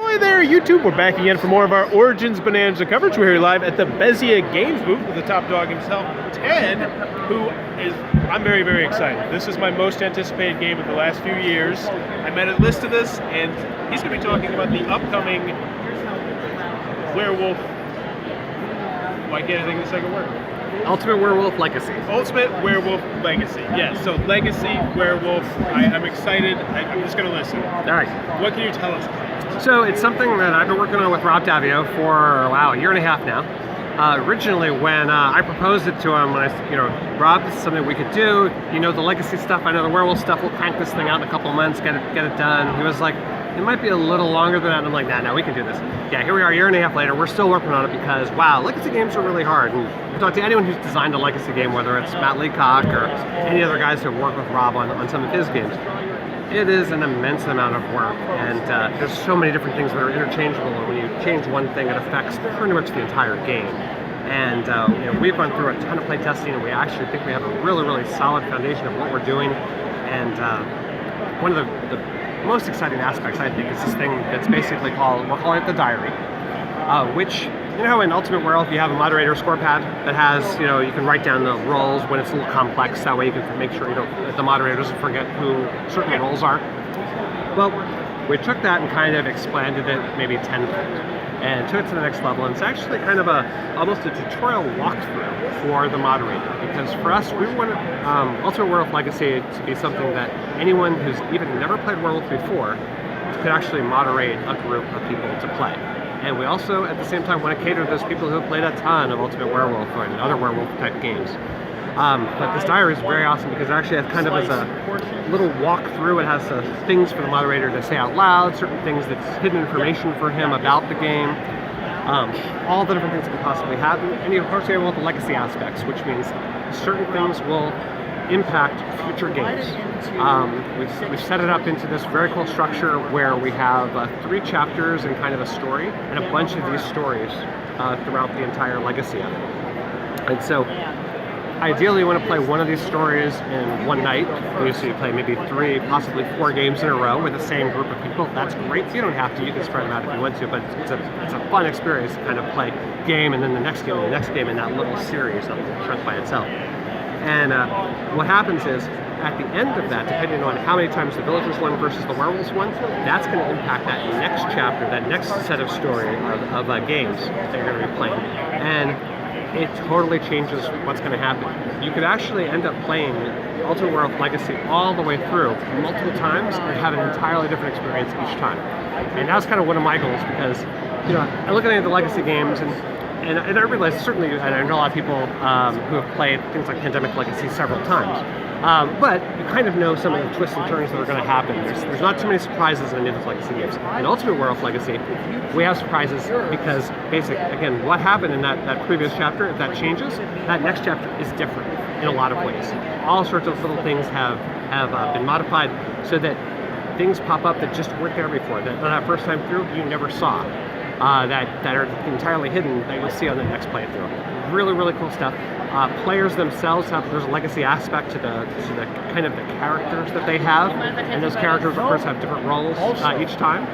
Ahoy there, YouTube! We're back again for more of our Origins Bonanza coverage. We're here live at the Bezier Games booth with the top dog himself, Ted, who is, I'm very, very excited. This is my most anticipated game of the last few years. I made a list of this, and he's going to be talking about the upcoming Werewolf. Why can't I think of the second word? Ultimate Werewolf Legacy. Ultimate Werewolf Legacy. Yes, so Legacy, Werewolf. I'm excited. I'm just going to listen. All right. What can you tell us? So it's something that I've been working on with Rob Davio for, wow, a year and a half now. Originally, when I proposed it to him, when Rob, this is something we could do. You know the Legacy stuff. I know the Werewolf stuff. We'll crank this thing out in a couple of months, get it done. He was like, it might be a little longer than that. And I'm like, nah, we can do this. Yeah, here we are, a year and a half later. We're still working on it because, wow, Legacy games are really hard. And we talk to anyone who's designed a Legacy game, whether it's Matt Leacock or any other guys who have worked with Rob on some of his games. It is an immense amount of work, and there's so many different things that are interchangeable. And when you change one thing, it affects pretty much the entire game. And we've gone through a ton of playtesting, and we actually think we have a really, really solid foundation of what we're doing. And one of the most exciting aspects, I think, is this thing that's basically called, we're calling it the diary, which, you know, in Ultimate Werewolf you have a moderator score pad that has, you can write down the roles when it's a little complex. That way you can make sure that the moderator doesn't forget who certain roles are. Well, we took that and kind of expanded it maybe tenfold and took it to the next level. And it's actually kind of almost a tutorial walkthrough for the moderator, because for us, we wanted Ultimate Werewolf Legacy to be something that anyone who's even never played Werewolf before could actually moderate a group of people to play. And we also, at the same time, want to cater to those people who have played a ton of Ultimate Werewolf and other werewolf-type games. But this diary is very awesome because it actually has kind of as a little walkthrough. It has things for the moderator to say out loud, certain things that's hidden information for him about the game, all the different things it can possibly have. And of course, we have all the legacy aspects, which means certain things will impact future games. We've set it up into this very cool structure where we have 3 chapters and kind of a story, and a bunch of these stories throughout the entire legacy of it. And so, ideally, you want to play one of these stories in one night. So you play maybe 3, possibly 4 games in a row with the same group of people. That's great. You don't have to. You can spread them out if you want to, but it's a fun experience to kind of play game and then the next game and the next game in that little series, that little chunk by itself. And what happens is, at the end of that, depending on how many times the villagers won versus the werewolves won, that's going to impact that next chapter, that next set of story of games that you're going to be playing. And it totally changes what's going to happen. You could actually end up playing Ultimate Werewolf Legacy all the way through multiple times and have an entirely different experience each time. And that's kind of one of my goals, because I look at the Legacy games and I realize, certainly, and I know a lot of people who have played things like Pandemic Legacy several times, but you kind of know some of the twists and turns that are going to happen. There's not too many surprises in any of these Legacy games. In Ultimate Werewolf Legacy, we have surprises because, again, what happened in that previous chapter, if that changes, that next chapter is different in a lot of ways. All sorts of little things have been modified so that things pop up that just weren't there before, that first time through you never saw. That are entirely hidden that you'll see on the next playthrough. Really, really cool stuff. Players themselves there's a legacy aspect to the kind of the characters that they have, and those characters, of course, have different roles each time,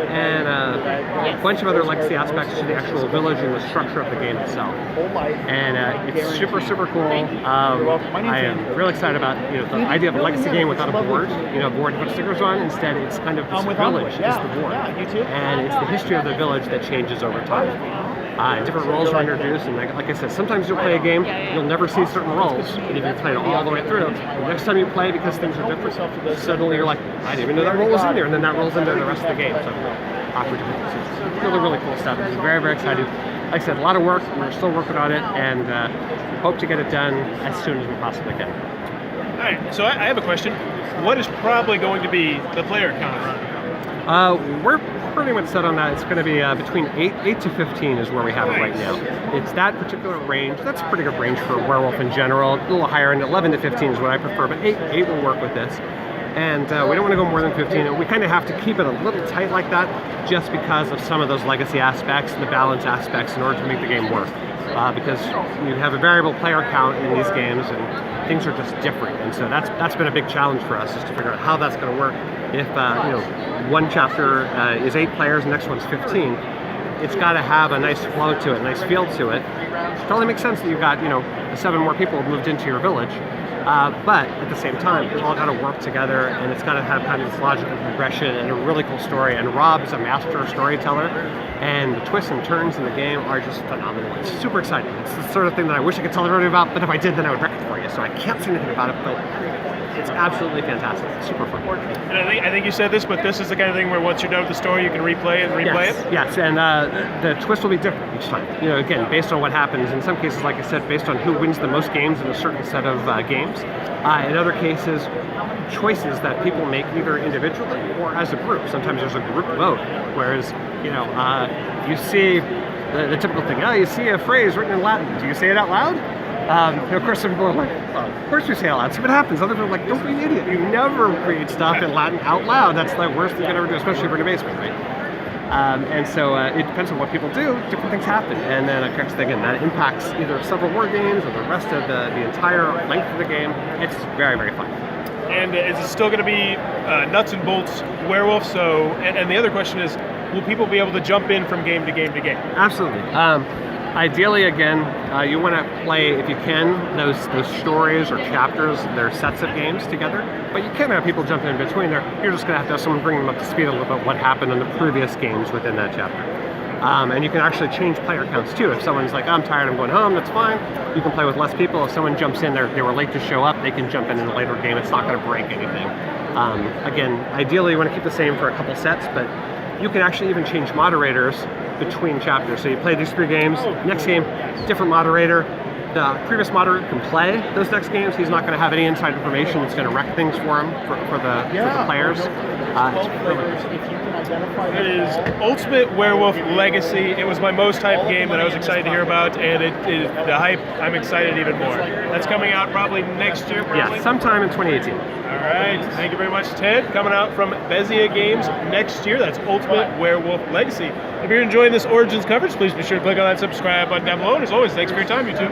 and a bunch of other legacy aspects to the actual village and the structure of the game itself. And it's super, super cool. I am really excited about the idea of a legacy game without a board, a board to put stickers on. Instead, it's kind of this village is the board, and it's the history of the village that changes over time. Different roles are introduced, and like I said, sometimes you'll play a game, you'll never see certain roles, and if you play it all the way through, the next time you play, because things are different, suddenly you're like, I didn't even know that role was in there, and then that role's in there the rest of the game. So, it's really, really cool stuff. It's very, very exciting. Like I said, a lot of work, we're still working on it, and hope to get it done as soon as we possibly can. All right, so I have a question. What is probably going to be the player count around? We're pretty much set on that. It's going to be between 8 to 15 is where we have it right now. It's that particular range. That's a pretty good range for Werewolf in general. A little higher end, 11 to 15 is what I prefer, but 8 will work with this. And we don't want to go more than 15. We kind of have to keep it a little tight like that just because of some of those legacy aspects and the balance aspects in order to make the game work. Because you have a variable player count in these games and things are just different. And so that's been a big challenge for us, is to figure out how that's going to work if one chapter is 8 players, the next one's 15, it's got to have a nice flow to it, a nice feel to it. It totally makes sense that you've got 7 more people moved into your village. But at the same time, it's all got to work together, and it's got to have kind of this logical progression and a really cool story. And Rob's a master storyteller, and the twists and turns in the game are just phenomenal. It's super exciting. It's the sort of thing that I wish I could tell everybody about, but if I did, then I would wreck it for you. So I can't say anything about it, but it's absolutely fantastic. It's super fun. And I think you said this, but this is the kind of thing where once you're done with the story, you can replay it and replay it? Yes, and the twist will be different each time. Again, based on what happens. In some cases, like I said, based on who wins the most games in a certain set of games. In other cases, choices that people make either individually or as a group. Sometimes there's a group vote, whereas, you see the typical thing, you see a phrase written in Latin. Do you say it out loud? Of course, some people are like, well, of course we say it out loud. See what happens. Other people are like, don't be an idiot. You never read stuff in Latin out loud. That's the worst thing you can ever do, especially if you're in a basement, right? And so it depends on what people do, different things happen. And then, of course, again, that impacts either several more games or the rest of the entire length of the game. It's very, very fun. And is it still going to be nuts and bolts Werewolf? So, and the other question is, will people be able to jump in from game to game to game? Absolutely. Ideally, again, you want to play, if you can, those stories or chapters, their sets of games together. But you can have people jumping in between there. You're just going to have someone bring them up to speed a little bit what happened in the previous games within that chapter. And you can actually change player counts too. If someone's like, I'm tired, I'm going home, that's fine. You can play with less people. If someone jumps in, they were late to show up, they can jump in a later game. It's not going to break anything. Again, ideally, you want to keep the same for a couple sets, but you can actually even change moderators between chapters. So you play these 3 games, next game, different moderator. The previous moderator can play those next games. He's not going to have any inside information that's going to wreck things for him, for the players. It is Ultimate Werewolf Legacy. It was my most hyped game that I was excited to hear about, and the hype, I'm excited even more. That's coming out probably next year, probably? Yeah, sometime in 2018. All right, thank you very much, Ted. Coming out from Bezier Games next year. That's Ultimate Werewolf Legacy. If you're enjoying this Origins coverage, please be sure to click on that subscribe button down below. And as always, thanks for your time, YouTube.